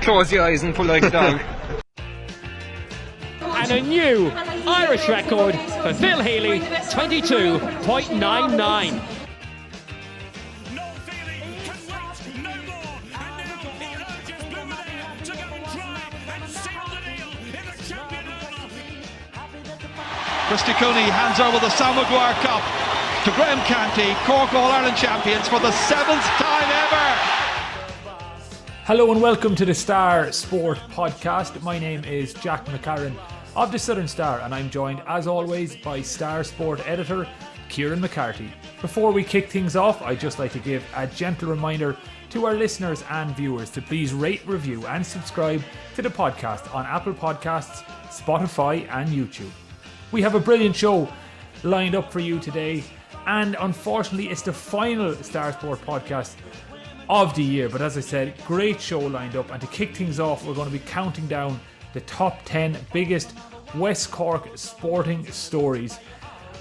Close your eyes and pull like a dog. And a new Irish record for Phil Healy, 22.99. Christy Cooney hands over the Sam Maguire Cup to Graham Canty, Cork All-Ireland champions for the 7th time ever. Hello and welcome to the Star Sport Podcast. My name is Jack McCarran of the Southern Star and I'm joined as always by Star Sport editor Kieran McCarthy. Before we kick things off, I'd just like to give a gentle reminder to our listeners and viewers to please rate, review and subscribe to the podcast on Apple Podcasts, Spotify and YouTube. We have a brilliant show lined up for you today, and unfortunately it's the final Star Sport podcast of the year. But as I said, great show lined up, and to kick things off we're going to be counting down the top 10 biggest West Cork sporting stories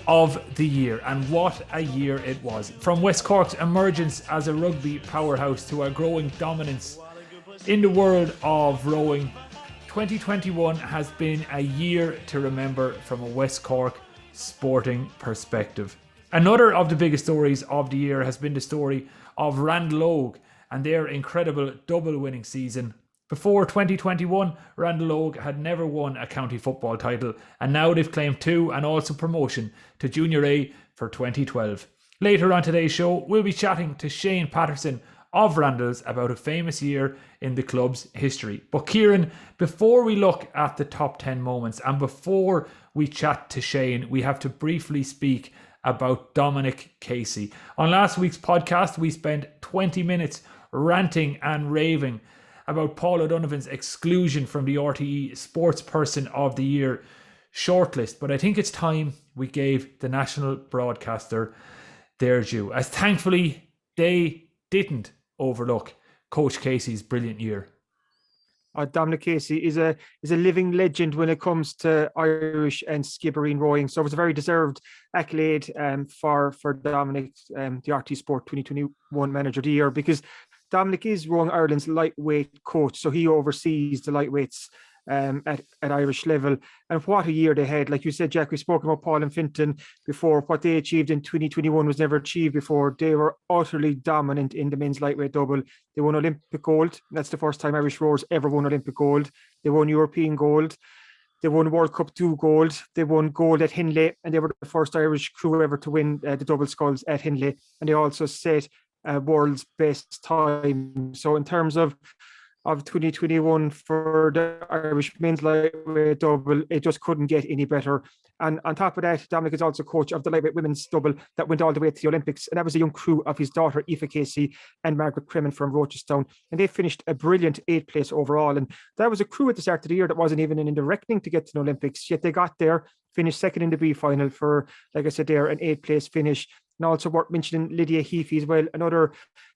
of the year. And what a year it was. From West Cork's emergence as a rugby powerhouse to our growing dominance in the world of rowing, 2021 has been a year to remember from a West Cork sporting perspective. Another of the biggest stories of the year has been the story of Randal Óg and their incredible double winning season. Before 2021, Randal Óg had never won a county football title, and now they've claimed 2 and also promotion to Junior A for 2012. Later on today's show, we'll be chatting to Shane Patterson of Randal's about a famous year in the club's history. But Kieran, before we look at the top 10 moments and before we chat to Shane, we have to briefly speak about Dominic Casey. On last week's podcast, we spent 20 minutes ranting and raving about Paul O'Donovan's exclusion from the RTE Sportsperson of the Year shortlist. But I think it's time we gave the national broadcaster their due, as thankfully they didn't overlook Coach Casey's brilliant year. Dominic Casey is a living legend when it comes to Irish and skibbereen rowing. So it was a very deserved accolade for Dominic, the RT Sport 2021 Manager of the Year, because Dominic is Rowing Ireland's lightweight coach. So he oversees the lightweights at Irish level. And what a year they had. Like you said, Jack, we spoke about Paul and Finton before. What they achieved in 2021 was never achieved before. They were utterly dominant in the men's lightweight double. They won Olympic gold. That's the first time Irish rowers ever won Olympic gold. They won European gold. They won World Cup 2 gold. They won gold at Hindley, and they were the first Irish crew ever to win the double sculls at Hindley. And they also set world's best time. So in terms of 2021 for the Irish men's lightweight double, it just couldn't get any better. And on top of that, Dominic is also coach of the lightweight women's double that went all the way to the Olympics, and that was a young crew of his daughter Aoife Casey and Margaret Cremen from Rochestown, and they finished a brilliant 8th place overall. And that was a crew at the start of the year that wasn't even in the reckoning to get to the Olympics, yet they got there, finished second in the B final for, like I said there, an 8th place finish. And also worth mentioning Lydia Heafy as well, another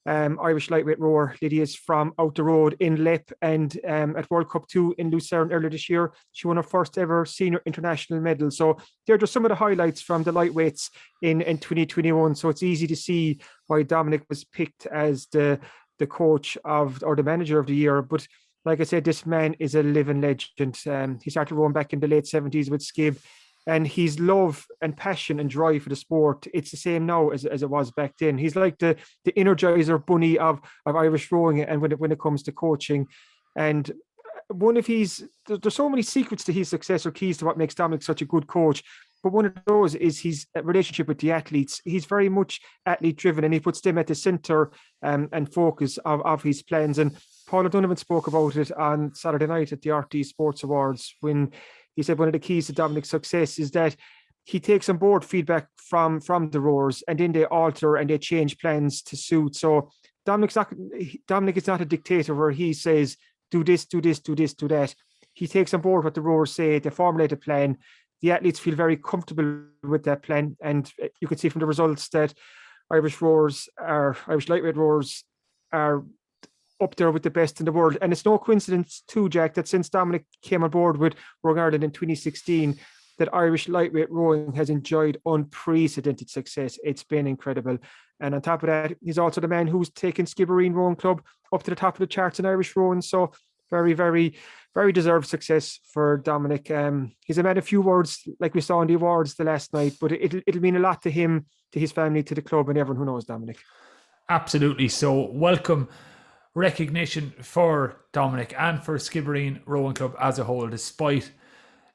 Irish lightweight rower. Lydia's from out the road in Lepp, and at World Cup 2 in Lucerne earlier this year, she won her first ever senior international medal. So they're just some of the highlights from the lightweights in 2021. So it's easy to see why Dominic was picked as the coach of, or the manager of the year. But like I said, this man is a living legend. He started rowing back in the late 70s with Skib. And his love and passion and drive for the sport, it's the same now as it was back then. He's like the energizer bunny of Irish rowing, and when it comes to coaching. And one of there's so many secrets to his success, or keys to what makes Dominic such a good coach. But one of those is his relationship with the athletes. He's very much athlete driven, and he puts them at the centre and focus of his plans. And Paul O'Donovan spoke about it on Saturday night at the RT Sports Awards, when he said one of the keys to Dominic's success is that he takes on board feedback from the rowers, and then they alter and they change plans to suit. So Dominic is not a dictator where he says, do this, do this, do this, do that. He takes on board what the rowers say. They formulate a plan. The athletes feel very comfortable with that plan. And you can see from the results that Irish lightweight rowers are up there with the best in the world. And it's no coincidence too, Jack, that since Dominic came on board with Rowing Ireland in 2016, that Irish lightweight rowing has enjoyed unprecedented success. It's been incredible. And on top of that, he's also the man who's taken Skibbereen Rowing Club up to the top of the charts in Irish rowing. So very deserved success for Dominic. He's a man of few words, like we saw in the awards the last night, but it'll mean a lot to him, to his family, to the club, and everyone who knows Dominic. Absolutely. So welcome recognition for Dominic and for Skibbereen Rowing Club as a whole, despite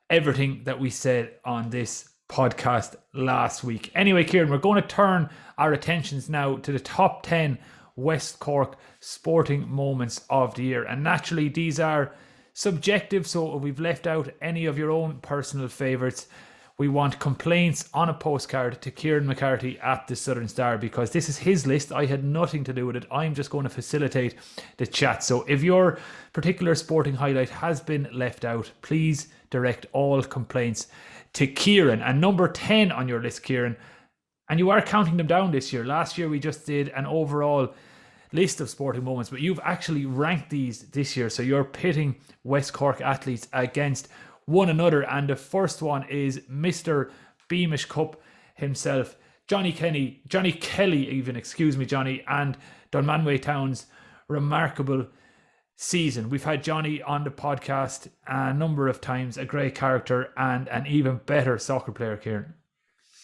everything that we said on this podcast last week. Anyway, Kieran, we're going to turn our attentions now to the top 10 West Cork sporting moments of the year. And naturally, these are subjective, so if we've left out any of your own personal favourites, we want complaints on a postcard to Kieran McCarthy at the Southern Star, because this is his list. I had nothing to do with it. I'm just going to facilitate the chat. So if your particular sporting highlight has been left out, please direct all complaints to Kieran. And number 10 on your list, Kieran, and you are counting them down this year. Last year we just did an overall list of sporting moments, but you've actually ranked these this year. So you're pitting West Cork athletes against one another. And the first one is Mr. Beamish Cup himself, Johnny Kelly, and Dunmanway Town's remarkable season. We've had Johnny on the podcast a number of times, a great character and an even better soccer player, Kieran.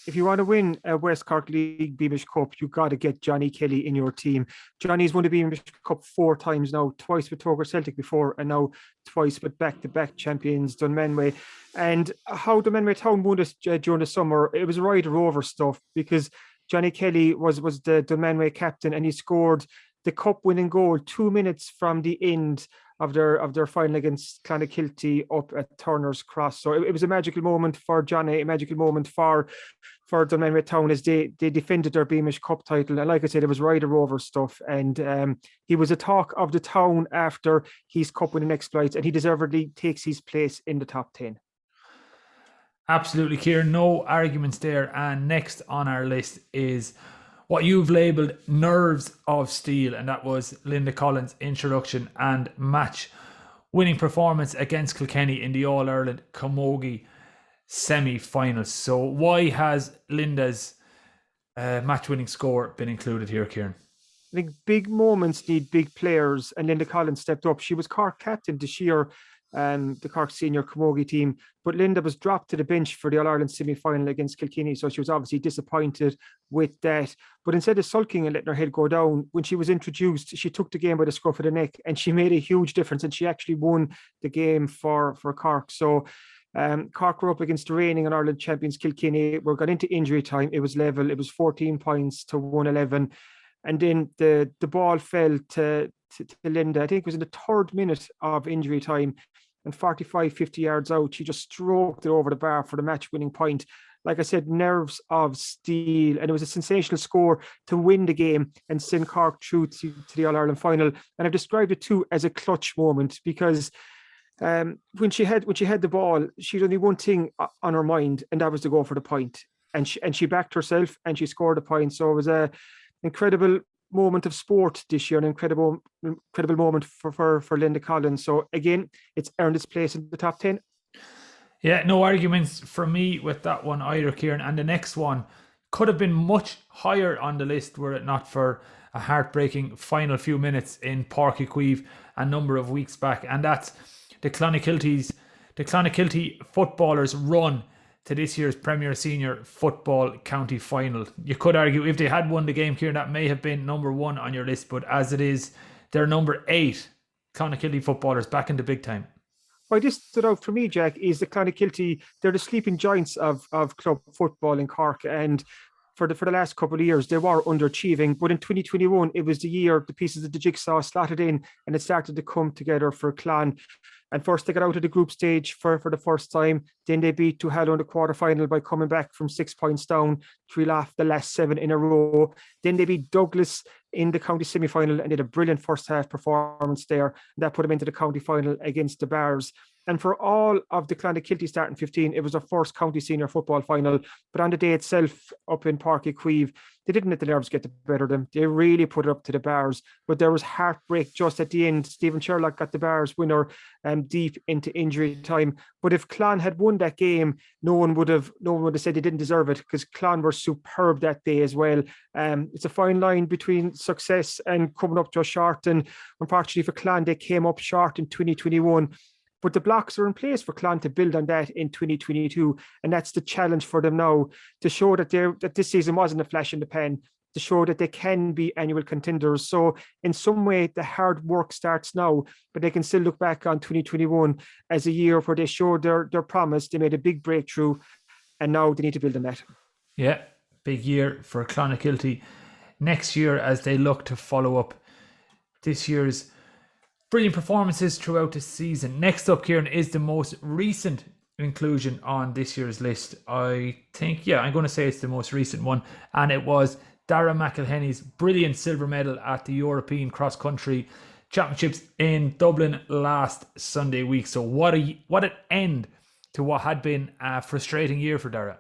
If you want to win a West Cork League Beamish Cup, you've got to get Johnny Kelly in your team. Johnny's won the Beamish Cup 4 times now, twice with Togo Celtic before, and now twice with back-to-back champions Dunmanway. And how Dunmanway Town won this during the summer, it was rider over stuff, because Johnny Kelly was the Dunmanway captain, and he scored the cup-winning goal 2 minutes from the end of their final against Clonakilty up at Turner's Cross. So it was a magical moment for Johnny, a magical moment for Dunmanway Town as they defended their Beamish Cup title. And like I said, it was rider over stuff. And he was a talk of the town after his cup-winning exploits, and he deservedly takes his place in the top 10. Absolutely, Kieran. No arguments there. And next on our list is what you've labelled Nerves of Steel, and that was Linda Collins' introduction and match-winning performance against Kilkenny in the All-Ireland Camogie semi-finals. So why has Linda's match-winning score been included here, Kieran? I think big moments need big players, and Linda Collins stepped up. She was Cork captain this year, the Cork senior camogie team, but Linda was dropped to the bench for the All-Ireland semi-final against Kilkenny, so she was obviously disappointed with that. But instead of sulking and letting her head go down, when she was introduced, she took the game by the scruff of the neck, and she made a huge difference, and she actually won the game for Cork. So Cork were up against the reigning All-Ireland champions Kilkenny. We got into injury time. It was level. It was 14 points to 111. And then the ball fell to Linda. I think it was in the 3rd minute of injury time, and 50 yards out, she just stroked it over the bar for the match-winning point. Like I said, nerves of steel, and it was a sensational score to win the game and send Cork through to the All-Ireland final. And I've described it too as a clutch moment, because when she had the ball, she had only one thing on her mind, and that was to go for the point. And she backed herself, and she scored a point. So it was a incredible moment of sport this year, an incredible moment for Linda Collins. So again, it's earned its place in the top 10. Yeah, no arguments from me with that one either, Kieran. And the next one could have been much higher on the list were it not for a heartbreaking final few minutes in Páirc Uí Chaoimh a number of weeks back, and that's the Clonakilty footballers' run to this year's Premier Senior Football County Final. You could argue if they had won the game, Kieran, that may have been number 1 on your list, but as it is, they're number 8 Clonakilty footballers back in the big time. Why this stood out for me, Jack, is the Clonakilty, they're the sleeping giants of club football in Cork, and for the last couple of years, they were underachieving. But in 2021, it was the year the pieces of the jigsaw slotted in, and it started to come together for Clon. And first, they got out of the group stage for the first time. Then they beat Duhallow in the quarterfinal by coming back from 6 points down to reel off the last 7 in a row. Then they beat Douglas in the county semi-final and did a brilliant first half performance there. That put them into the county final against the Bars. And for all of the Clonakilty starting 15, it was their first county senior football final. But on the day itself, up in Páirc Uí Chaoimh, they didn't let the nerves get the better of them. They really put it up to the Bars. But there was heartbreak just at the end. Stephen Sherlock got the Bars winner deep into injury time. But if Clon had won that game, no one would have said they didn't deserve it, because Clon were superb that day as well. It's a fine line between success and coming up just short. And unfortunately for Clon, they came up short in 2021. But the blocks are in place for Clon to build on that in 2022. And that's the challenge for them now, to show that this season wasn't a flash in the pan, to show that they can be annual contenders. So in some way, the hard work starts now, but they can still look back on 2021 as a year where they showed their promise. They made a big breakthrough, and now they need to build on that. Yeah, big year for Clonakilty next year as they look to follow up this year's brilliant performances throughout the season. Next up, Kieran, is the most recent inclusion on this year's list. I think, I'm going to say it's the most recent one, and it was Dara McElhenney's brilliant silver medal at the European Cross Country Championships in Dublin last Sunday week. So what an end to what had been a frustrating year for Dara.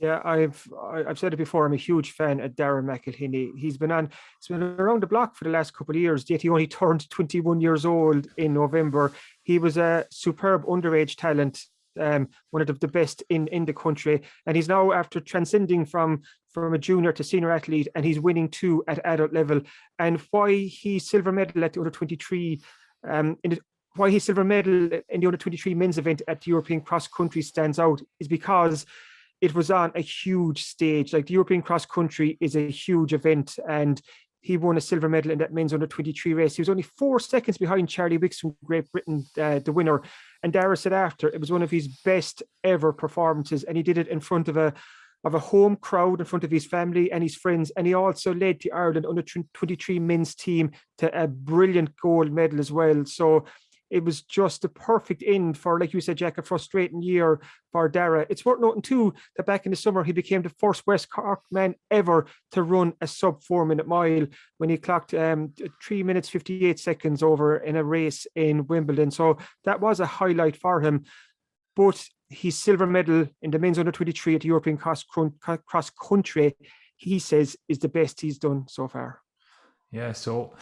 Yeah, I've said it before. I'm a huge fan of Darren McElhinney. He's been around the block for the last couple of years, yet he only turned 21 years old in November. He was a superb underage talent, one of the best in the country. And he's now, after transcending from a junior to senior athlete, and he's winning too at adult level. And why he's silver medal at the under 23, why he's silver medal in the under 23 men's event at the European Cross Country stands out is because it was on a huge stage. Like, the European Cross Country is a huge event, and he won a silver medal in that men's under 23 race. He was only 4 seconds behind Charlie Wicks from Great Britain, the winner. And Dara said after, it was one of his best ever performances, and he did it in front of a home crowd, in front of his family and his friends. And he also led the Ireland under 23 men's team to a brilliant gold medal as well. So it was just the perfect end for, like you said, Jack, a frustrating year for Dara. It's worth noting too that back in the summer, he became the first West Cork man ever to run a sub 4 minute mile when he clocked 3 minutes 58 seconds over in a race in Wimbledon. So that was a highlight for him. But his silver medal in the men's under 23 at the European Cross Country, he says, is the best he's done so far. Yeah, so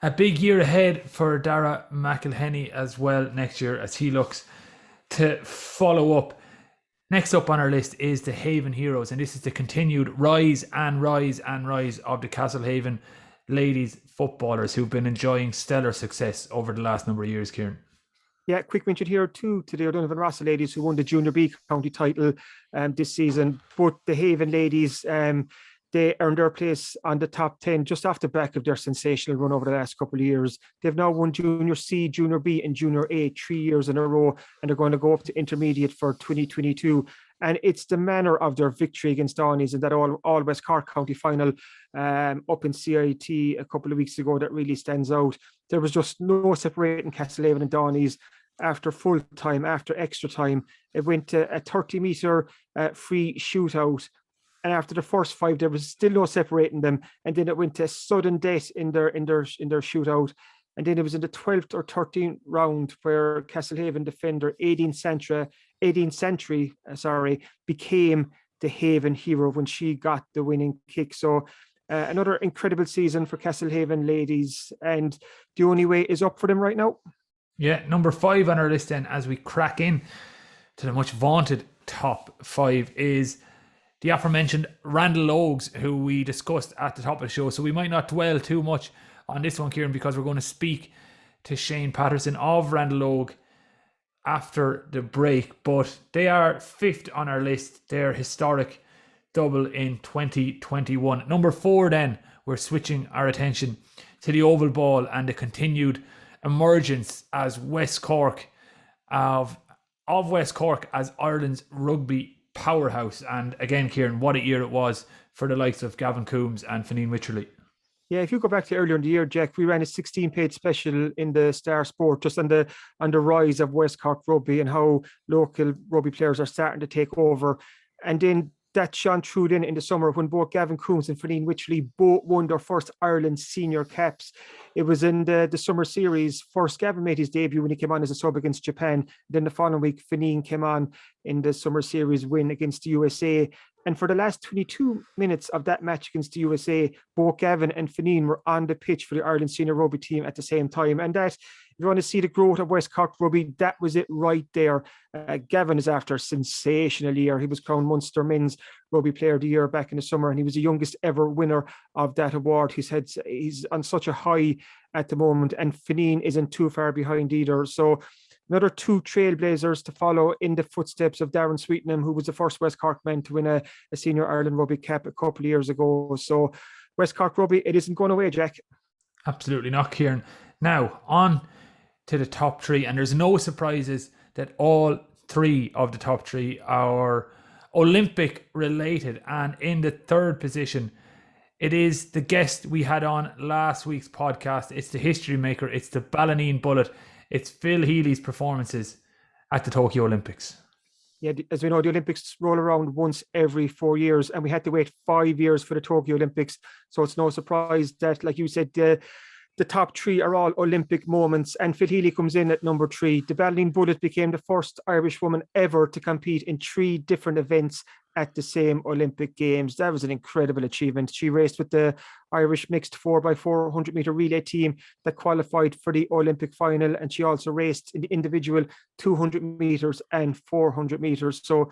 a big year ahead for Dara McElhenney as well next year, as he looks to follow up. Next up on our list is the Haven Heroes, and this is the continued rise of the Castlehaven ladies footballers who've been enjoying stellar success over the last number of years, Kieran. Yeah, quick mention here too to the O'Donovan Rossa ladies who won the Junior B county title this season. But the Haven ladies, they earned their place on the top 10 just off the back of their sensational run over the last couple of years. They've now won Junior C, Junior B and Junior A 3 years in a row, and they're going to go up to intermediate for 2022. And it's the manner of their victory against Donnies in that all West Cork County final up in CIT a couple of weeks ago that really stands out. There was just no separating Castlehaven and Donnies after full time, after extra time. It went to a 30-metre free shootout. And after the first 5, there was still no separating them. And then it went to sudden death in their shootout. And then it was in the 12th or 13th round where Castlehaven defender Aideen Santry became the Haven hero when she got the winning kick. So another incredible season for Castlehaven ladies, and the only way is up for them right now. Yeah, number 5 on our list then, as we crack in to the much vaunted top 5, is the aforementioned Randal Óg, who we discussed at the top of the show. So we might not dwell too much on this one, Kieran, because we're going to speak to Shane Patterson of Randal Óg after the break. But they are 5th on our list. Their historic double in 2021. Number 4 then, we're switching our attention to the oval ball and the continued emergence as West Cork of West Cork as Ireland's rugby powerhouse. And again, Kieran, what a year it was for the likes of Gavin Coombs and Fineen Wycherley. Yeah, if you go back to earlier in the year, Jack, we ran a 16-page special in the Star Sport just on the rise of West Cork rugby and how local rugby players are starting to take over. And then that shone through then in the summer when both Gavin Coombs and Fernine Wycherley both won their first Ireland senior caps. It was in the summer series. First, Gavin made his debut when he came on as a sub against Japan. Then the following week, Fernine came on in the summer series win against the USA. And for the last 22 minutes of that match against the USA, both Gavin and Fernine were on the pitch for the Ireland senior rugby team at the same time. And that, if you want to see the growth of West Cork rugby, that was it right there. Gavin is after a sensational year. He was crowned Munster Men's Rugby Player of the Year back in the summer, and he was the youngest ever winner of that award. He's on such a high at the moment, and Fernine isn't too far behind either. So another two trailblazers to follow in the footsteps of Darren Sweetenham, who was the first West Cork man to win a senior Ireland rugby cap a couple of years ago. So West Cork rugby, it isn't going away, Jack. Absolutely not, Kieran. Now, on to the top three, and there's no surprises that all three of the top three are Olympic related. And in the third position, it is the guest we had on last week's podcast. It's the history maker. It's the Ballineen Bullet. It's Phil Healy's performances at the Tokyo Olympics. Yeah, as we know, the Olympics roll around once every 4 years, and we had to wait 5 years for the Tokyo Olympics. So it's no surprise that, like you said, the top three are all Olympic moments, and Phil Healy comes in at number 3. The Ballineen Bullet became the first Irish woman ever to compete in 3 different events at the same Olympic Games. That was an incredible achievement. She raced with the Irish mixed 4x4 100-meter relay team that qualified for the Olympic final, and she also raced in the individual 200 meters and 400 meters. So,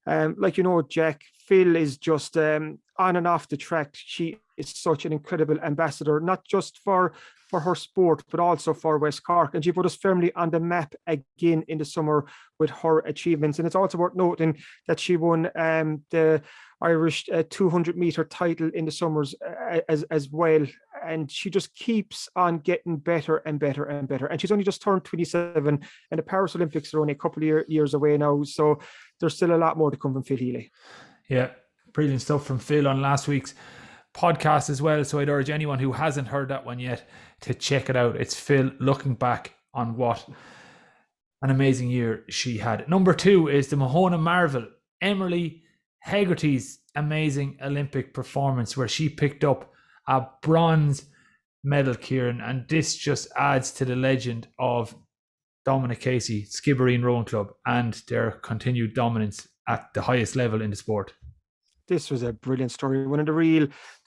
like you know, Jack, Phil is just on and off the track. She is such an incredible ambassador, not just for her sport, but also for West Cork. And she put us firmly on the map again in the summer with her achievements. And it's also worth noting that she won the Irish 200-meter title in the summers as well. And she just keeps on getting better and better and better. And she's only just turned 27, and the Paris Olympics are only a couple of years away now. So there's still a lot more to come from Phil Healy. Yeah, brilliant stuff from Phil on last week's podcast as well. So I'd urge anyone who hasn't heard that one yet to check it out. It's Phil looking back on what an amazing year she had. Number 2 is the Mahona Marvel, Emily Hegarty's amazing Olympic performance, where she picked up a bronze medal, Kieran, and this just adds to the legend of Dominic Casey, Skibbereen Rowing Club, and their continued dominance at the highest level in the sport. This was a brilliant story. One of the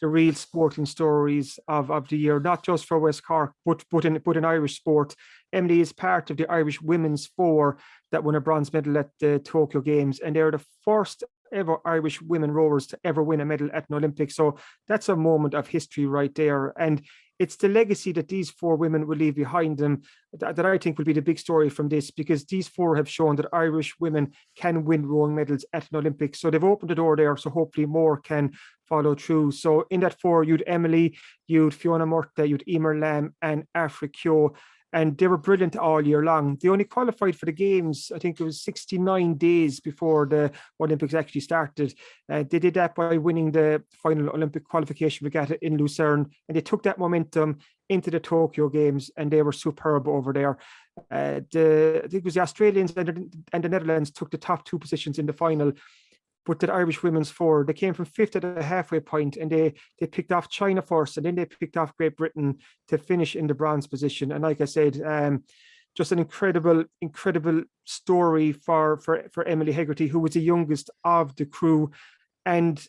real sporting stories of the year, not just for West Cork, but in Irish sport. Emily is part of the Irish women's 4 that won a bronze medal at the Tokyo Games, and they're the first ever Irish women rowers to ever win a medal at an Olympics. So that's a moment of history right there. And it's the legacy that these 4 women will leave behind them that I think will be the big story from this, because these 4 have shown that Irish women can win rowing medals at an Olympics. So they've opened the door there, so hopefully more can follow through. So in that 4, you'd Emily, you'd Fiona Murtagh, you'd Emer Lamb and Afra Kyo. And they were brilliant all year long. They only qualified for the Games, I think it was 69 days before the Olympics actually started. They did that by winning the final Olympic qualification regatta in Lucerne, and they took that momentum into the Tokyo Games, and they were superb over there. I think it was the Australians and the Netherlands took the top 2 positions in the final. But the Irish women's 4, they came from 5th at the halfway point, and they picked off China first, and then they picked off Great Britain to finish in the bronze position. And like I said, just an incredible story for Emily Hegarty, who was the youngest of the crew. And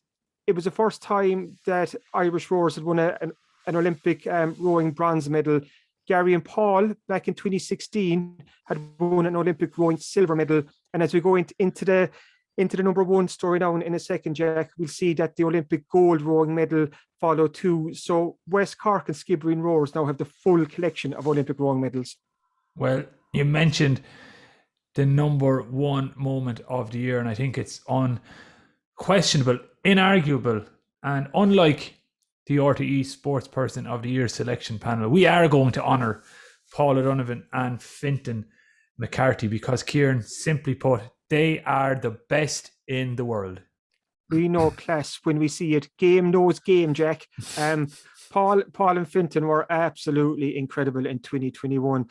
it was the first time that Irish rowers had won an Olympic rowing bronze medal. Gary and Paul, back in 2016, had won an Olympic rowing silver medal. And as we go into the number 1 story now in a second, Jack, we'll see that the Olympic gold rowing medal followed too. So West Cork and Skibbereen rowers now have the full collection of Olympic rowing medals. Well, you mentioned the number 1 moment of the year, and I think it's unquestionable, inarguable, and unlike the RTE Sports Person of the Year selection panel, we are going to honour Paula Donovan and Fintan McCarthy, because, Kieran, simply put, they are the best in the world. We know class when we see it. Game knows game, Jack. Paul and Fintan were absolutely incredible in 2021.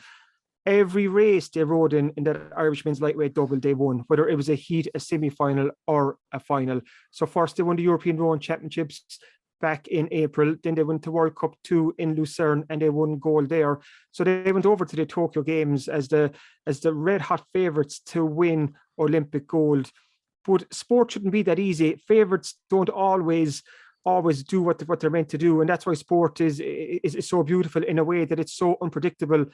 every race they rode in that Irish men's lightweight double, they won, whether it was a heat, a semi-final, or a final. So first they won the European Rowing Championships back in April. Then they went to World Cup 2 in Lucerne and they won gold there. So they went over to the Tokyo Games as the red hot favourites to win Olympic gold. But sport shouldn't be that easy. Favourites don't always do what they're meant to do, and that's why sport is so beautiful in a way that it's so unpredictable.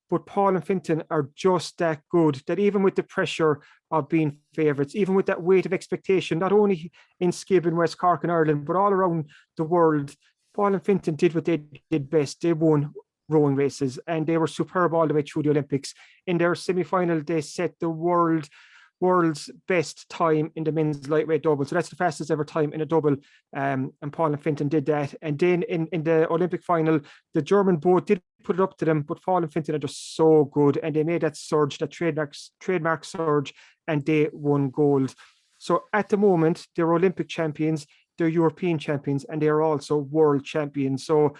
But Paul and Fintan are just that good, that even with the pressure of being favourites, even with that weight of expectation, not only in Skib in West Cork and Ireland, but all around the world, Paul and Fintan did what they did best. They won rowing races and they were superb all the way through the Olympics. In their semi-final, they set the world's best time in the men's lightweight double. So that's the fastest ever time in a double. And Paul and Fintan did that. And then in the Olympic final, the German boat did put it up to them, but Paul and Fintan are just so good. And they made that surge, that trademark surge, and they won gold. So at the moment, they're Olympic champions, they're European champions, and they're also world champions. So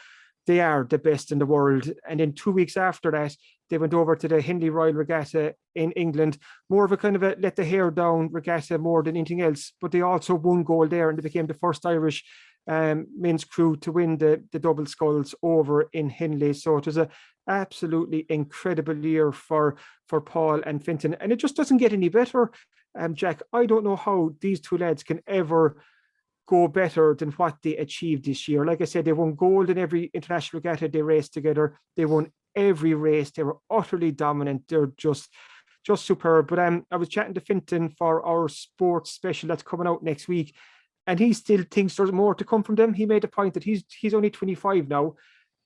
they are the best in the world. And then 2 weeks after that, they went over to the Henley Royal Regatta in England, more of a kind of a let the hair down regatta more than anything else. But they also won gold there, and they became the first Irish men's crew to win the double sculls over in Henley. So it was an absolutely incredible year for Paul and Fintan. And it just doesn't get any better. Jack, I don't know how these two lads can ever go better than what they achieved this year. Like I said, they won gold in every international regatta they raced together. They won every race. They were utterly dominant. They're just superb. But I was chatting to Fintan for our sports special that's coming out next week, and he still thinks there's more to come from them. He made a point that he's only 25 now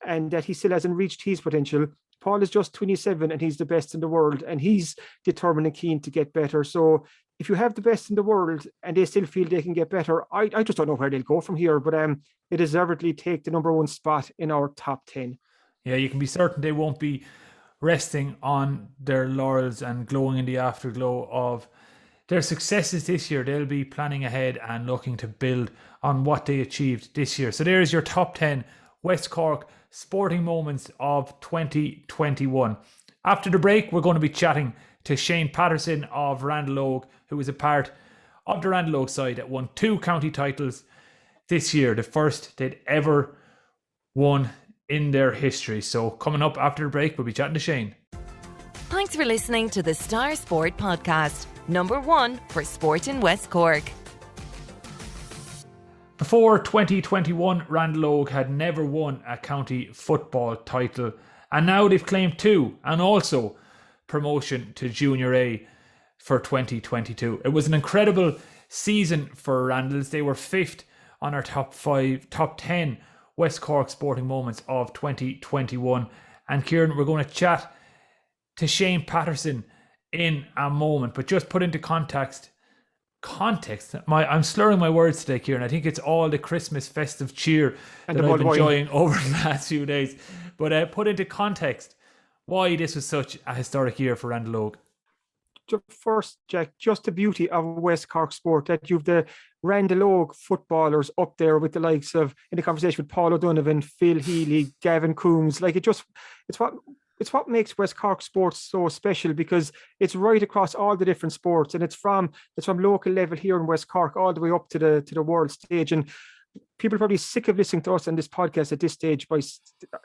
and that he still hasn't reached his potential. Paul is just 27 and he's the best in the world, and he's determined and keen to get better. So if you have the best in the world and they still feel they can get better, I just don't know where they'll go from here, but they deservedly take the number one spot in our top 10. Yeah, you can be certain they won't be resting on their laurels and glowing in the afterglow of their successes this year. They'll be planning ahead and looking to build on what they achieved this year. So there's your top 10 West Cork sporting moments of 2021. After the break, we're going to be chatting to Shane Patterson of Randal Óg, who was a part of the Randal Óg side that won 2 county titles this year, the first they'd ever won in their history. So coming up after the break, we'll be chatting to Shane. Thanks for listening to the Star Sport Podcast, number 1 for sport in West Cork. Before 2021, Randal Óg had never won a county football title, and now they've claimed 2, and also promotion to Junior A for 2022. It was an incredible season for Randalls. They were 5th on our top 10 West Cork sporting moments of 2021. And Kieran, we're going to chat to Shane Patterson in a moment, but just put into context. I'm slurring my words today, Kieran. I think it's all the Christmas festive cheer and that I've been enjoying over the last few days. But put into context why this was such a historic year for Randal Óg. First, Jack, just the beauty of West Cork sport, that you've the Randal Óg footballers up there with the likes of, in the conversation with Paul O'Donovan, Phil Healy, Gavin Coombs. Like it's what makes West Cork sports so special, because it's right across all the different sports, and it's from local level here in West Cork all the way up to the world stage. And people are probably sick of listening to us on this podcast at this stage by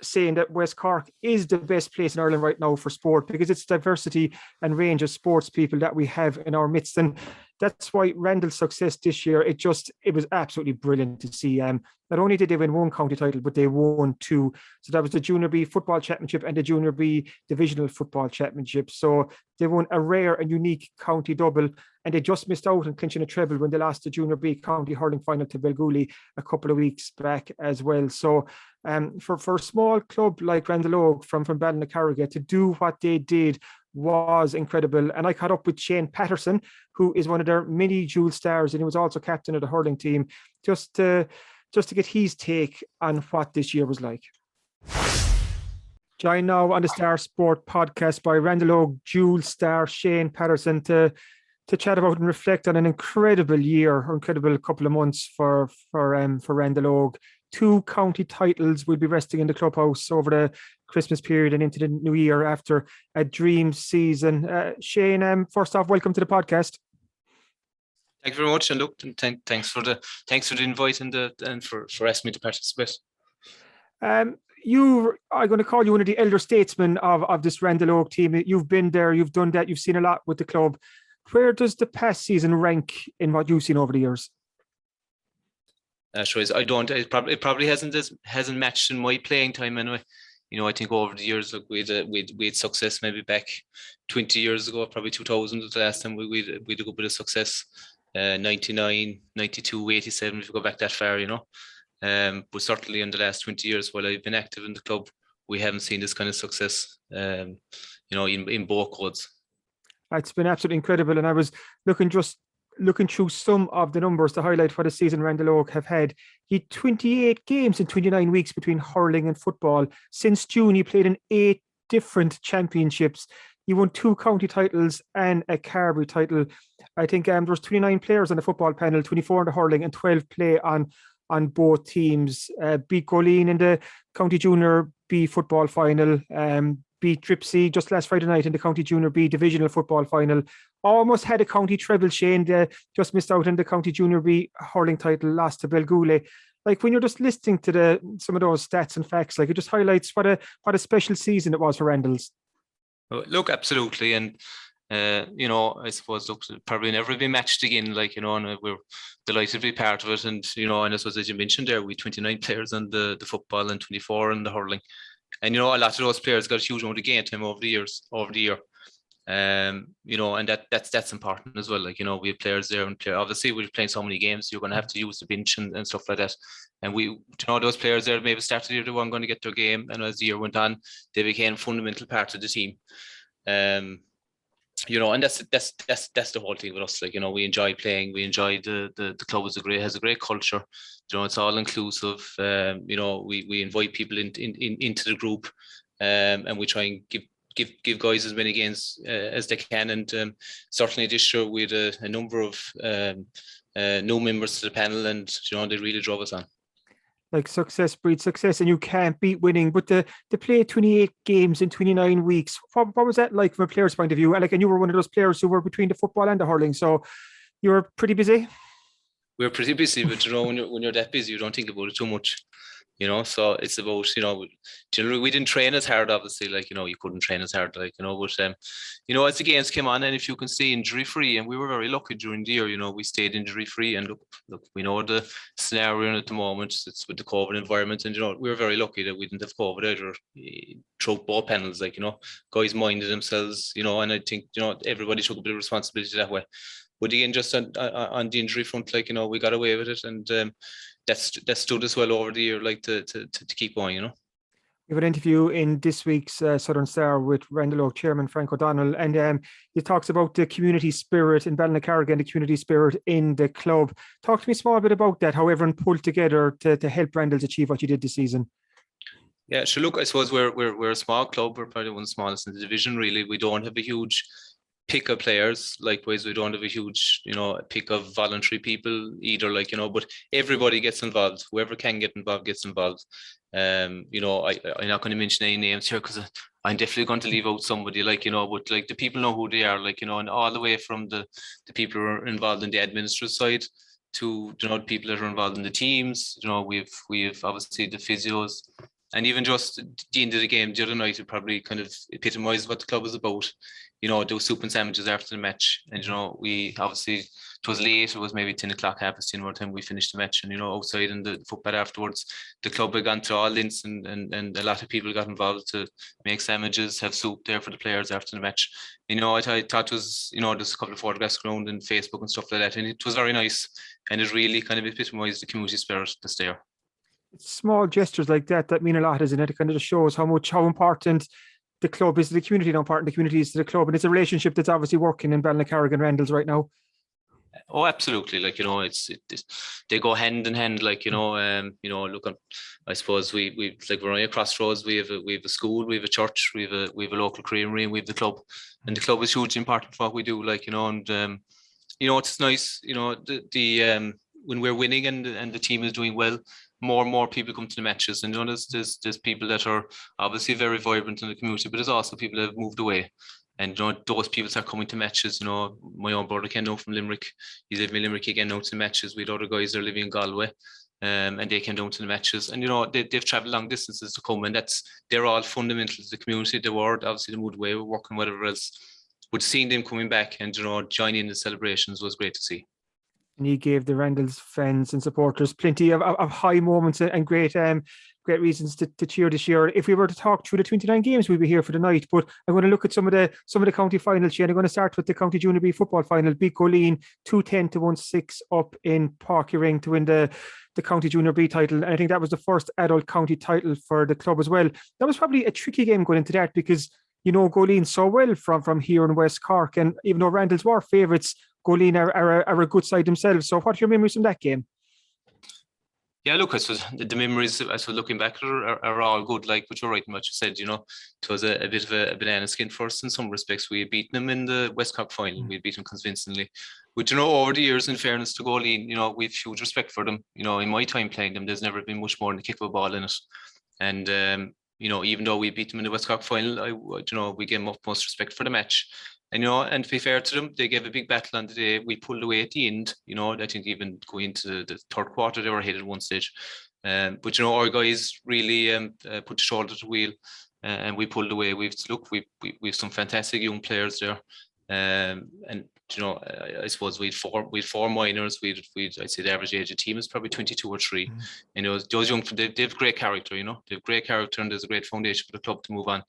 saying that West Cork is the best place in Ireland right now for sport, because it's diversity and range of sports people that we have in our midst. And that's why Randall's success this year, it was absolutely brilliant to see. Not only did they win 1 county title, but they won 2. So that was the Junior B Football Championship and the Junior B Divisional Football Championship. So they won a rare and unique county double, and they just missed out on clinching a treble when they lost the Junior B County Hurling Final to Belgooley a couple of weeks back as well. So for a small club like Randal Óg from Ballinaccarriga to do what they did was incredible. And I caught up with Shane Patterson, who is one of their many dual stars, and he was also captain of the hurling team, just to get his take on what this year was like. Joined now on the Star Sport Podcast by Randal Óg dual star Shane Patterson to chat about and reflect on an incredible year, or incredible couple of months for Randal Óg. 2 county titles will be resting in the clubhouse over Christmas period and into the new year after a dream season. Shane, first off, welcome to the podcast. Thank you very much, and look, thanks for the invite and for asking me to participate. I'm going to call you one of the elder statesmen of this Randal Óg team. You've been there, you've done that, you've seen a lot with the club. Where does the past season rank in what you've seen over the years? Sure, it probably hasn't matched in my playing time anyway. I think over the years, look, we had success maybe back 20 years ago, probably 2000 was the last time we had a good bit of success. 99, 92, 87, if you go back that far, but certainly in the last 20 years while I've been active in the club, we haven't seen this kind of success, in both codes. It's been absolutely incredible, and I was looking through some of the numbers to highlight what a season Randal Óg have had. He had 28 games in 29 weeks between hurling and football. Since June, he played in 8 different championships. He won 2 county titles and a Carbery title. I think there was 29 players on the football panel, 24 in the hurling, and 12 play on both teams. Beat Goleen in the County Junior B football final. Beat Dripsy just last Friday night in the County Junior B divisional football final. Almost had a county treble, Shane. Just missed out on the County Junior B hurling title, lost to Belgoole. Like, when you're just listening to some of those stats and facts, like, it just highlights what a special season it was for Randal's. Look, absolutely, and I suppose, look, probably never be matched again. Like, and we're delighted to be part of it. And and I suppose, as you mentioned there, we 29 players on the football and 24 in the hurling. And a lot of those players got a huge amount of game time over the year. And that's important as well. Like, we have players there, and obviously we're playing so many games, you're going to have to use the bench and stuff like that. And we, those players there maybe started the year, they weren't going to get their game, and as the year went on, they became a fundamental part of the team. And that's the whole thing with us. Like, we enjoy playing, we enjoy the club has a great culture. It's all inclusive. We invite people into the group, and we try and give guys as many games as they can. And certainly this year we had a number of new members to the panel, and they really drove us on. Like, success breeds success, and you can't beat winning. But to play 28 games in 29 weeks, what was that like from a player's point of view? And you were one of those players who were between the football and the hurling, so you were pretty busy. We were pretty busy, but when you're that busy, you don't think about it too much. So it's about, generally we didn't train as hard, obviously, like, you couldn't train as hard, like, but, as the games came on, and if you can stay injury free, and we were very lucky during the year, we stayed injury free, and look, we know the scenario at the moment, it's with the COVID environment, and, we were very lucky that we didn't have COVID either throughout both panels, like, guys minded themselves, and I think, everybody took a bit of responsibility that way. But again, just on the injury front, like, we got away with it, and that stood us well over the year, like, to keep going. We have an interview in this week's Southern Star with Randal Óg chairman Frank O'Donnell, and he talks about the community spirit in Ballinaccarrigan and the community spirit in the club. Talk to me a small bit about that, how everyone pulled together to help Randal's achieve what you did this season. Yeah, sure. Look, I suppose we're a small club. We're probably one of the smallest in the division, really. We don't have a huge pick of players. Likewise, we don't have a huge, pick of voluntary people either, like, but everybody gets involved. Whoever can get involved gets involved. I'm not going to mention any names here because I'm definitely going to leave out somebody, like, but like the people know who they are, like, and all the way from the people who are involved in the administrative side to, the people that are involved in the teams. We've obviously the physios. And even just the end of the game the other night, it probably kind of epitomised what the club was about. Those soup and sandwiches after the match. And, we obviously, it was late. It was maybe 10 o'clock, 10:30 by the time we finished the match. And, outside in the football afterwards, the club had gone to all lengths, and a lot of people got involved to make sandwiches, have soup there for the players after the match. I thought it was, there's a couple of photographs around on Facebook and stuff like that. And it was very nice. And it really kind of epitomised the community spirit that's there. Small gestures like that mean a lot, isn't it? It kind of just shows how important the club is to the community, how important the community is to the club, and it's a relationship that's obviously working in Ballinaccarrigan and Randal's right now. Oh, absolutely. Like, they go hand in hand. Like, look, I suppose we like, we're only a crossroads. We have a school, we have a church, we have a local creamery, and we have the club, and the club is hugely important for what we do. Like, and it's nice. The when we're winning and the team is doing well, more and more people come to the matches, and there's people that are obviously very vibrant in the community, but there's also people that have moved away. And those people start coming to matches. My own brother came out from Limerick. He's living in Limerick again now to the matches. We had other guys that are living in Galway. And they came down to the matches, and they've travelled long distances to come, and they're all fundamental to the community. They were obviously they moved away, we're working whatever else, but seeing them coming back and joining in the celebrations was great to see. And he gave the Randal's fans and supporters plenty of high moments and great reasons to cheer this year. If we were to talk through the 29 games, we'd be here for the night. But I'm going to look at some of the county finals, Shane. I'm going to start with the County Junior B football final. Beat Goleen 2-10 to 1-6 up in Parkyring to win the County Junior B title. And I think that was the first adult county title for the club as well. That was probably a tricky game going into that because Goleen so well from here in West Cork, and even though Randalls were favourites, Goleen are a good side themselves. So what are your memories from that game? Yeah, look, I suppose the memories, I suppose looking back are all good. Like, but you're right in what you said, it was a bit of a banana skin for us in some respects. We had beaten them in the West Cork final. We had beaten them convincingly. But, over the years, in fairness to Goleen, we have huge respect for them. In my time playing them, there's never been much more than a kick of a ball in it. And, even though we beat them in the West Cork final, we gave them utmost respect for the match. And to be fair to them, they gave a big battle on the day. We pulled away at the end. I think even going into the third quarter, they were ahead at one stage. But our guys really put the shoulder to the wheel, and we pulled away. We've some fantastic young players there, and I suppose we'd four minors. I'd say the average age of the team is probably 22 or 3. Those young, they have great character. They have great character, and there's a great foundation for the club to move on.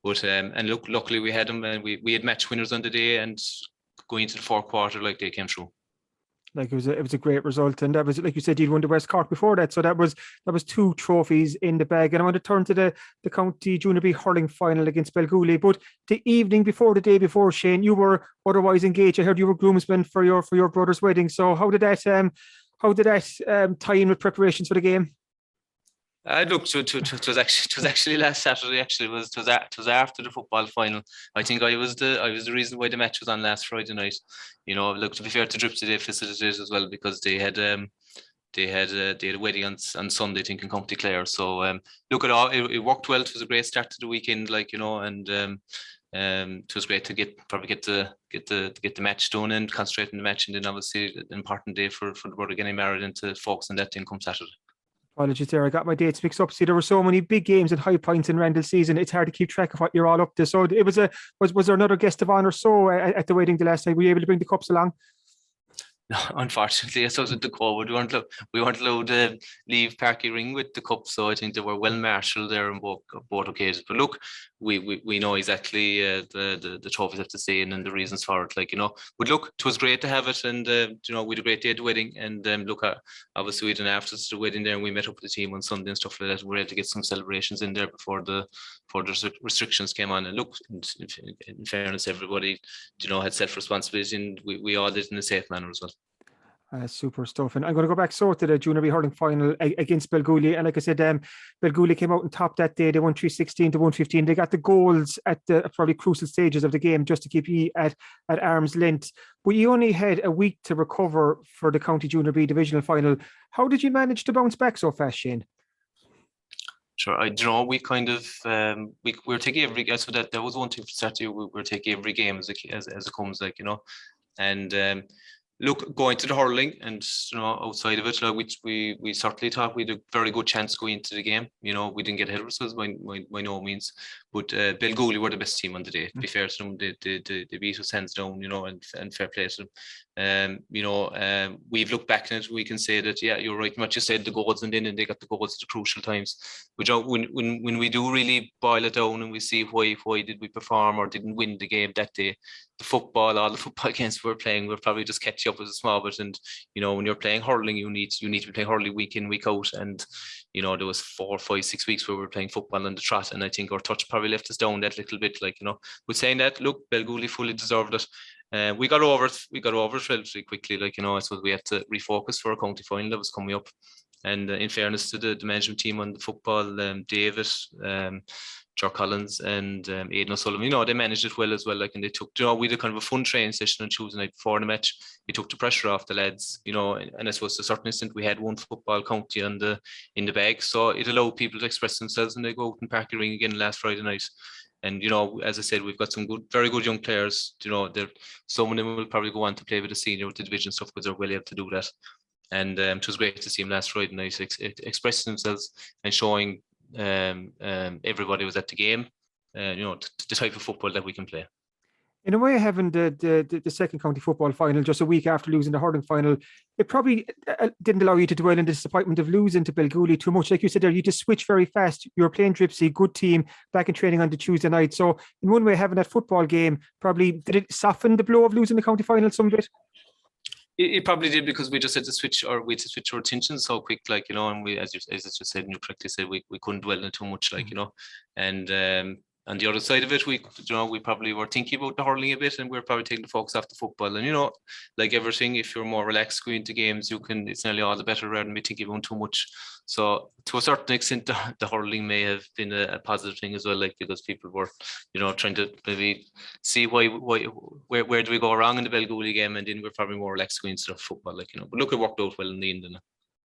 But and look, luckily we had them, and we had match winners on the day, and going into the fourth quarter, like, they came through. Like, it was a great result, and that was, like you said, you'd won the West Cork before that, so that was 2 trophies in the bag. And I want to turn to the County Junior B hurling final against Belgooly. But the evening before, the day before, Shane, you were otherwise engaged. I heard you were groomsman for your brother's wedding. So how did that tie in with preparations for the game? Look, it was actually last Saturday. Actually, it was after the football final. I think I was the reason why the match was on last Friday night. Look, to be fair to Dripsy, they facilitated as well, because they had a wedding on Sunday, I think, in County Clare. So look, it worked well. It was a great start to the weekend, and it was great to get the match done and concentrate on the match, and then obviously an important day for the brother getting married, and to focus on that thing come Saturday. Apologies there, I got my dates mixed up. See, there were so many big games and high points in Randall season, it's hard to keep track of what you're all up to. So it was there another guest of honour at the wedding the last night? Were you able to bring the cups along? No, unfortunately, I suppose with the COVID, we weren't allowed to leave Parkyring with the cup, so I think they were well marshalled there on both occasions. But look, we know exactly the trophies have to stay in and the reasons for it, But look, it was great to have it, and we had a great day at the wedding, and look, obviously we had an after the wedding there, and we met up with the team on Sunday and stuff like that. We were able to get some celebrations in there before the restrictions came on. And look, in fairness, everybody had self-responsibility, and we all did it in a safe manner as well. Super stuff. And I'm going to go back to the Junior B hurling final against Belgooly. And like I said, Belgooly came out on top that day. They won 3-16 to 1-15. They got the goals at the probably crucial stages of the game just to keep you at arm's length. But you only had a week to recover for the County Junior B divisional final. How did you manage to bounce back so fast, Shane? Sure, we kind of we're taking every. So that was one thing for Saturday. We were taking every game as it comes, and. Look, going to the hurling and outside of it, we certainly thought we had a very good chance going into the game. We didn't get ahead of ourselves by no means, but Belgooly were the best team on the day. To be fair to them, they beat us hands down, and fair play to them. We've looked back at it, we can say that, yeah, you're right. What you said, the goals, and they got the goals at the crucial times. Which when we do really boil it down and we see why did we perform or didn't win the game that day. All the football games we're playing, we'll probably just catch you up as a small bit. And when you're playing hurling, you need to be playing hurling week in, week out. And there was 4, 5, 6 weeks where we were playing football on the trot, and I think our touch probably left us down that little bit. With saying that, look, Belgooly fully deserved it. We got over it. Relatively quickly. I suppose we had to refocus for a county final that was coming up. And in fairness to the management team on the football, David, Joe Collins and Aidan O'Sullivan, they managed it well as well. Like, and they took, we did kind of a fun training session on Tuesday night before the match. We took the pressure off the lads, and I suppose to a certain extent we had one football county in the bag, so it allowed people to express themselves, and they go out in Park Ring again last Friday night. And as I said, we've got some very good young players. Some of them will probably go on to play with the senior, with the division stuff, because they're well able to do that. And it was great to see them last Friday night expressing themselves and showing everybody was at the game, the type of football that we can play. In a way, having the second county football final just a week after losing the hurling final, it probably didn't allow you to dwell in the disappointment of losing to Belgooly too much. Like you said there, you just switch very fast. You were playing Dripsy, good team, back in training on the Tuesday night. So in one way, having that football game, probably did it soften the blow of losing the county final some bit? It probably did, because we just had to switch our attention so quick, and we, as you just said, and you correctly said, we couldn't dwell in it too much, and on the other side of it, we probably were thinking about the hurling a bit, and we were probably taking the focus off the football. And like everything, if you're more relaxed going into games, it's nearly all the better rather than be thinking about too much. So to a certain extent, the hurling may have been a positive thing as well, because people were, trying to maybe see where do we go wrong in the Belgooly game, and then we're probably more relaxed going into the football, But look, it worked out well in the end.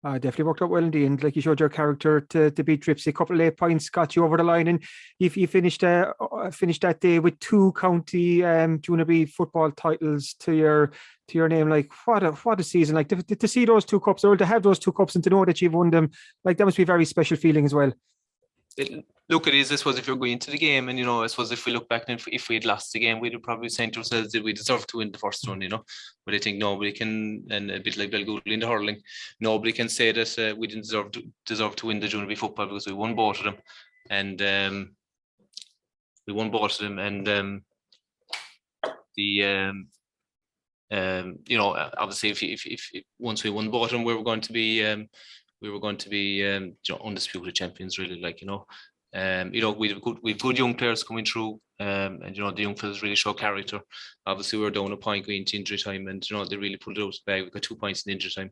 Definitely worked out well in the end. Like, you showed your character to beat Dripsy. A couple of late points got you over the line, and you finished that day with 2 county junior B football titles to your name. Like, what a season! Like, to see those 2 cups, or to have those 2 cups and to know that you've won them, like, that must be a very special feeling as well. Look, it is. I suppose if you're going into the game, and I suppose if we look back, and if we had lost the game, we'd have probably saying to ourselves, did we deserve to win the first one? But I think nobody can, and a bit like Belgooly in the hurling, nobody can say that we didn't deserve to win the junior B football, because we won both of them, and obviously if once we won both of them, we were going to be undisputed champions, really. We've good young players coming through, and the young fellas really show character. Obviously, we were down a point going to injury time, and they really pulled it out of the bag. We got 2 points in injury time,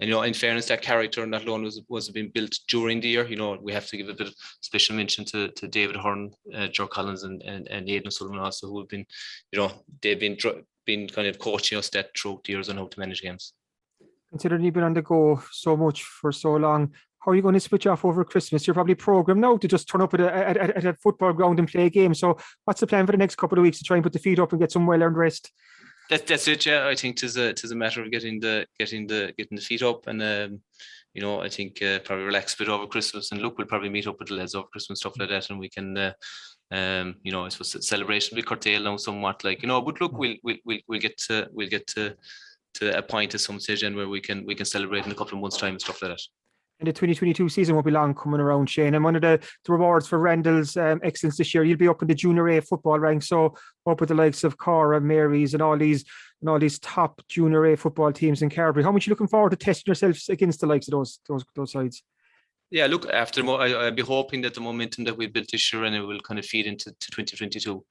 and in fairness, that character and that loan was being built during the year. We have to give a bit of special mention to David Hearn, Joe Collins, and Aidan O'Sullivan also, who have been, they've been kind of coaching us that throughout the years on how to manage games. Considering you've been on the go so much for so long, how are you going to switch off over Christmas? You're probably programmed now to just turn up at a football ground and play a game. So what's the plan for the next couple of weeks, to try and put the feet up and get some well-earned rest? That's it. Yeah, I think tis a matter of getting the feet up, and I think probably relax a bit over Christmas. And look, we'll probably meet up with the lads over Christmas, stuff like that, and we can I suppose the celebration will be curtailed now somewhat, but look, we'll get to a point at some stage, and where we can celebrate in a couple of months' time and stuff like that. And the 2022 season won't be long coming around, Shane. And one of the rewards for Randal's excellence this year, you'll be up in the junior A football ranks, so up with the likes of Cora, Mary's, and all these top junior A football teams in Carberry. How much are you looking forward to testing yourselves against the likes of those sides? Yeah, look, I'd be hoping that the momentum that we built this year, and it will kind of feed into 2022.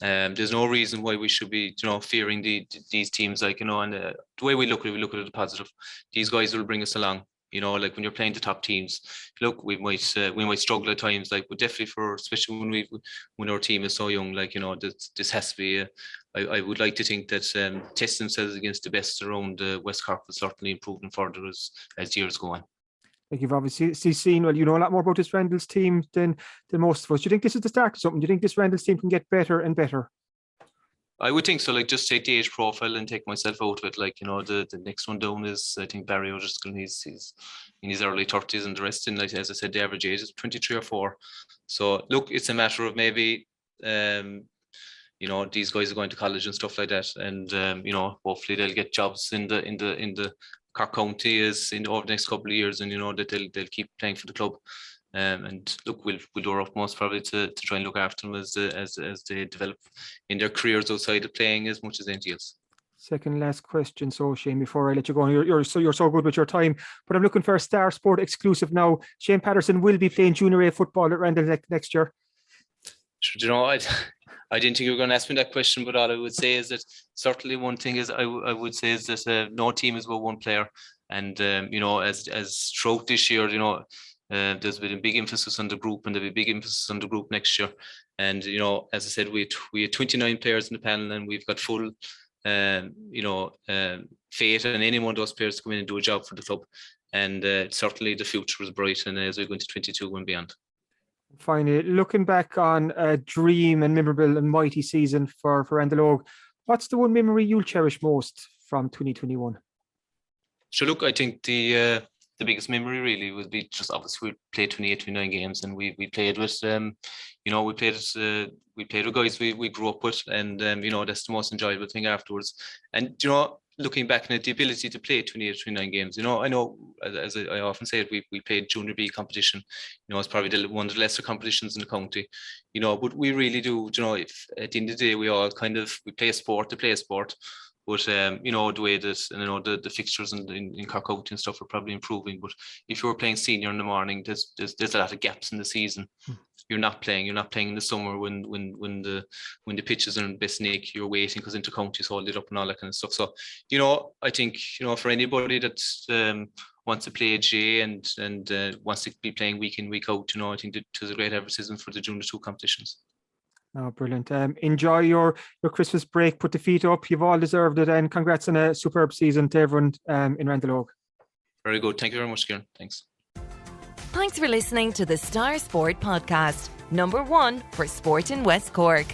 There's no reason why we should be, fearing these teams. And the way we look at it as positive. These guys will bring us along. When you're playing the top teams, look, we might struggle at times, but definitely especially when our team is so young, this has to be. I would like to think that testing themselves against the best around West Cork will certainly improve further as years go on. Like, you've obviously seen, well, you know a lot more about this Randal's team than most of us. Do you think this is the start of something? Do you think this Randal's team can get better and better? I would think so. Just take the age profile and take myself out of it. The next one down is, I think, Barry O'Driscoll. He's in his early 30s, and the rest in, as I said, the average age is 23 or 4. So look, it's a matter of maybe these guys are going to college and stuff like that, and hopefully they'll get jobs in the Cork County over the next couple of years, and that they'll keep playing for the club. And look, we'll do our utmost probably to try and look after them as they develop in their careers outside of playing as much as anything else. Second last question, so Shane, before I let you go, you're so good with your time, but I'm looking for a Star Sport exclusive now. Shane Patterson will be playing junior A football at Randall next year. I didn't think you were going to ask me that question, but all I would say is that certainly one thing is I would say is that no team is but one player, and as throughout this year, There's been a big emphasis on the group, and there'll be a big emphasis on the group next year. And as I said, we had 29 players in the panel, and we've got full faith in any one of those players to come in and do a job for the club. And certainly the future is bright, and as we go into 22 and beyond. Finally, looking back on a dream and memorable and mighty season for Randal Óg, what's the one memory you'll cherish most from 2021? So look, I think the biggest memory really would be just obviously we played 28, 29 games, and we played with we played with guys we grew up with, and that's the most enjoyable thing afterwards. And looking back at the ability to play 28, 29 games, I know, as I often say, we played junior B competition. It's probably one of the lesser competitions in the county. But we really do. If at the end of the day we all we play a sport to play a sport. But the way that the fixtures in Cork County and stuff are probably improving. But if you're playing senior in the morning, there's a lot of gaps in the season. You're not playing in the summer when the pitches are in best nick. You're waiting because inter-counties hold it up and all that kind of stuff. So I think for anybody that wants to play a J and wants to be playing week in, week out, I think that there's a great advertisement for the Junior 2 competitions. Oh, brilliant. Enjoy your Christmas break. Put the feet up. You've all deserved it. And congrats on a superb season to everyone in Randal Óg. Very good. Thank you very much, Kieran. Thanks. Thanks for listening to the Star Sport Podcast, #1 for sport in West Cork.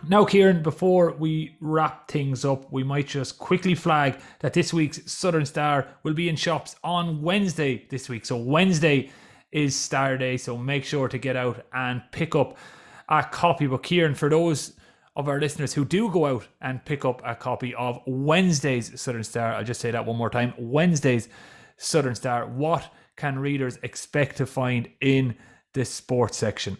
Now, Kieran, before we wrap things up, we might just quickly flag that this week's Southern Star will be in shops on Wednesday this week. So Wednesday is Star Day, so make sure to get out and pick up a copy. But Kieran, for those of our listeners who do go out and pick up a copy of Wednesday's Southern Star, I'll just say that one more time, Wednesday's Southern Star, what can readers expect to find in the sports section?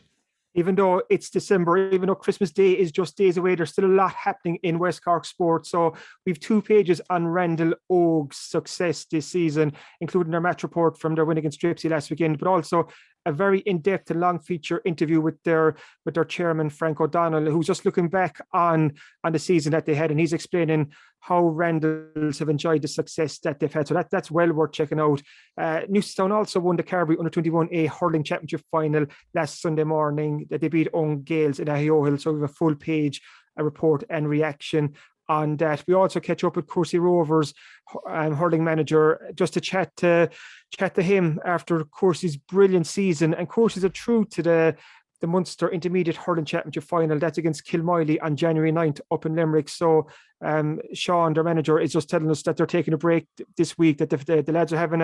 Even though it's December, even though Christmas Day is just days away, there's still a lot happening in West Cork sports. So we've 2 pages on Randal Óg's success this season, including their match report from their win against Stripsy last weekend, but also a very in-depth and long feature interview with their chairman, Frank O'Donnell, who's just looking back on the season that they had, and he's explaining how Randalls have enjoyed the success that they've had. So that's well worth checking out. Newcestown also won the Carbery Under-21A Hurling Championship final last Sunday morning. That they beat Own Gales in Ahiohill. So we have a full page, a report and reaction on that. We also catch up with Courcey Rovers hurling manager just to chat to him after Courcey's brilliant season. And Courcey's are true to the Munster Intermediate Hurling Championship final. That's against Kilmiley on January 9th up in Limerick. So Sean, their manager, is just telling us that they're taking a break this week, that the lads are having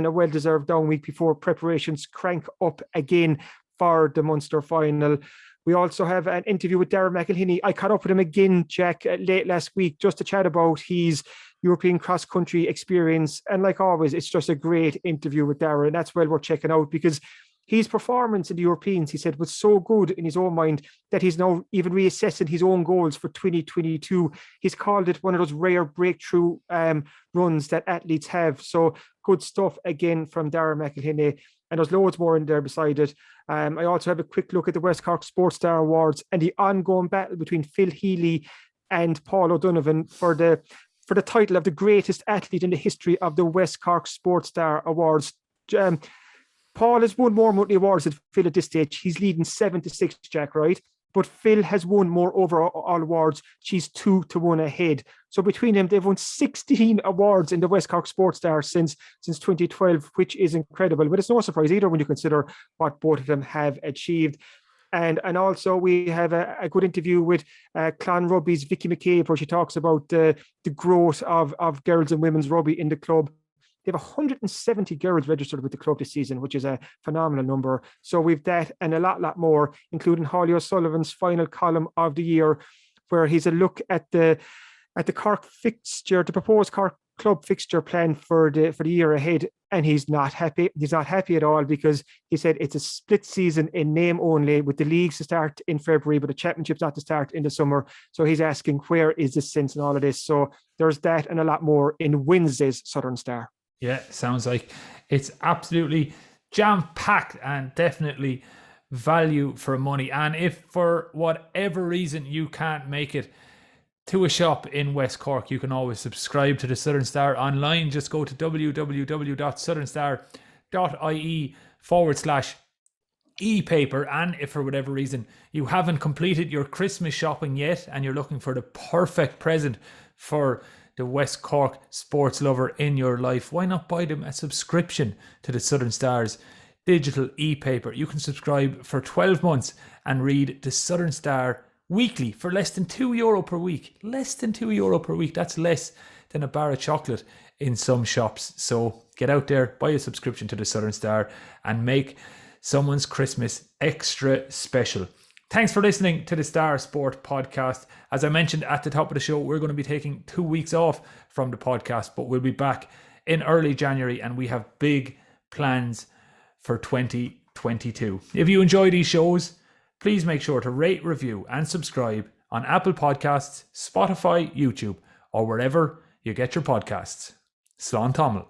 a well-deserved down week before preparations crank up again for the Munster final. We also have an interview with Darren McElhinney. I caught up with him again, Jack, late last week just to chat about his European cross-country experience. And like always, it's just a great interview with Darren. That's well worth checking out because his performance in the Europeans, he said, was so good in his own mind that he's now even reassessing his own goals for 2022. He's called it one of those rare breakthrough runs that athletes have. So good stuff again from Darren McElhinney. And there's loads more in there beside it. I also have a quick look at the West Cork Sports Star Awards and the ongoing battle between Phil Healy and Paul O'Donovan for the title of the greatest athlete in the history of the West Cork Sports Star Awards. Paul has won more monthly awards than Phil at this stage. He's leading 7-6, Jack, right? But Phil has won more overall awards. She's 2-1 ahead. So between them, they've won 16 awards in the West Cork Sports Star since 2012, which is incredible. But it's no surprise either when you consider what both of them have achieved. And also we have a good interview with Clan Rugby's Vicky McCabe, where she talks about the growth of girls and women's rugby in the club. They have 170 girls registered with the club this season, which is a phenomenal number. So we've that and a lot more, including Holly O'Sullivan's final column of the year, where he's a look at the Cork fixture, the proposed Cork club fixture plan for the year ahead. And he's not happy. He's not happy at all because he said it's a split season in name only, with the leagues to start in February, but the championship's not to start in the summer. So he's asking, where is the sense in all of this? So there's that and a lot more in Wednesday's Southern Star. Yeah, sounds like it's absolutely jam-packed and definitely value for money. And if for whatever reason you can't make it to a shop in West Cork, you can always subscribe to the Southern Star online. Just go to www.southernstar.com star.ie/e-paper. And if for whatever reason you haven't completed your Christmas shopping yet and you're looking for the perfect present for the West Cork sports lover in your life, why not buy them a subscription to the Southern Star's digital e-paper? You can subscribe for 12 months and read the Southern Star weekly for less than €2 per week. Less than €2 per week. That's less than a bar of chocolate in some shops. So get out there, buy a subscription to the Southern Star and make someone's Christmas extra special. Thanks for listening to the Star Sport podcast. As I mentioned at the top of the show, we're going to be taking 2 weeks off from the podcast, but we'll be back in early January and we have big plans for 2022. If you enjoy these shows, please make sure to rate, review and subscribe on Apple Podcasts, Spotify, YouTube, or wherever you get your podcasts. Slán Tamil.